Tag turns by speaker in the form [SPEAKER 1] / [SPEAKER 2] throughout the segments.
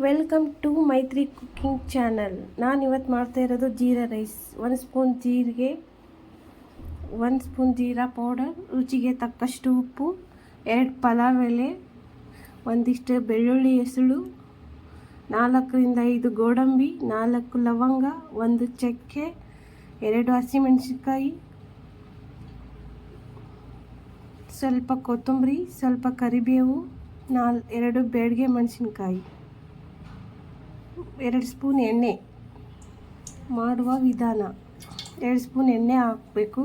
[SPEAKER 1] Welcome to ಮೈತ್ರಿ cooking channel. ನಾನು ಇವತ್ತು ಮಾಡ್ತಾ ಇರೋದು ಜೀರಾ ರೈಸ್. 1 ಸ್ಪೂನ್ ಜೀರಿಗೆ, 1 ಸ್ಪೂನ್ ಜೀರಾ ಪೌಡರ್, ರುಚಿಗೆ ತಕ್ಕಷ್ಟು ಉಪ್ಪು, 2 ಪಲಾವ್ ಎಲೆ, ಒಂದಿಷ್ಟು ಬೆಳ್ಳುಳ್ಳಿ ಹೆಸಳು, 4 ರಿಂದ 5 ಗೋಡಂಬಿ, 4 ಲವಂಗ, 1 ಚಕ್ಕೆ, 2 ಹಸಿಮೆಣಸಿನ್ಕಾಯಿ, ಸ್ವಲ್ಪ ಕೊತ್ತಂಬರಿ, ಸ್ವಲ್ಪ ಕರಿಬೇವು, 2 ಬ್ಯಾಡಗೆ ಮೆಣಸಿನ್ಕಾಯಿ, 2 ಸ್ಪೂನ್ ಎಣ್ಣೆ. ಮಾಡುವ ವಿಧಾನ: 2 ಸ್ಪೂನ್ ಎಣ್ಣೆ ಹಾಕಬೇಕು.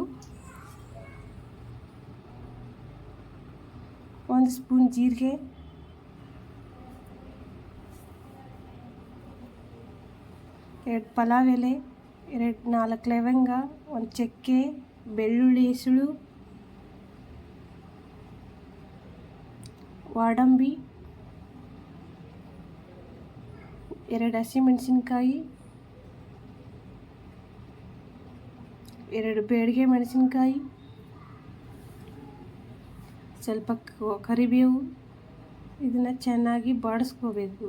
[SPEAKER 1] 1 ಸ್ಪೂನ್ ಜೀರಿಗೆ, 2 ಪಲಾವ್ ಎಲೆ, 4 ಲವಂಗ, 1 ಚಕ್ಕೆ, ಬೆಳ್ಳುಳ್ಳಿ ಹೆಸಳು, ಗೋಡಂಬಿ, 2 ಹಸಿಮೆಣಸಿನ್ಕಾಯಿ, 2 ಬ್ಯಾಡಗೆ ಮೆಣಸಿನ್ಕಾಯಿ, ಸ್ವಲ್ಪ ಕರಿಬೇವು. ಇದನ್ನು ಚೆನ್ನಾಗಿ ಬಾಡಿಸ್ಕೋಬೇಕು.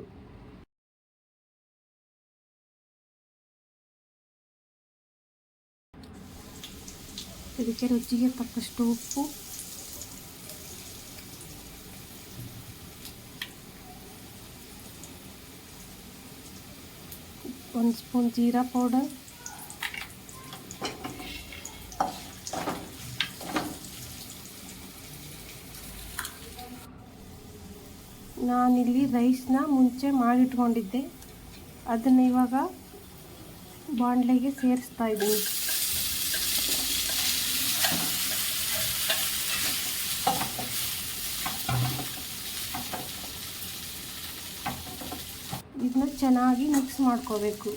[SPEAKER 1] ಇದಕ್ಕೆ ರುಚಿಗೆ ತಕ್ಕಷ್ಟು ಉಪ್ಪು, ಒಂದು ಸ್ಪೂನ್ ಜೀರಾ ಪೌಡರ್, ನಾನಿಲ್ಲಿ ರೈಸ್ನ ಮುಂಚೆ ಮಾಡಿಟ್ಕೊಂಡಿದ್ದೆ, ಅದನ್ನು ಇವಾಗ ಬಾಣಲೆಗೆ ಸೇರಿಸ್ತಾ ಇದ್ದೀನಿ. ಇದನ್ನ ಚೆನ್ನಾಗಿ ಮಿಕ್ಸ್ ಮಾಡ್ಕೋಬೇಕು.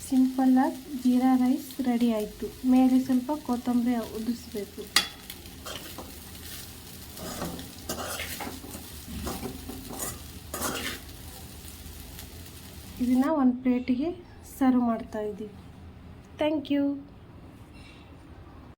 [SPEAKER 1] ಸಿಂಪಲ್ಲಾಗಿ ಜೀರಾ ರೈಸ್ ರೆಡಿ ಆಯಿತು. ಮೇಲೆ ಸ್ವಲ್ಪ ಕೊತ್ತಂಬರಿ ಉದುರಿಸ್ಬೇಕು. ಇದನ್ನು ಒಂದು ಪ್ಲೇಟಿಗೆ ಸರ್ವ್ ಮಾಡ್ತಾ ಇದ್ದೀವಿ. Thank you.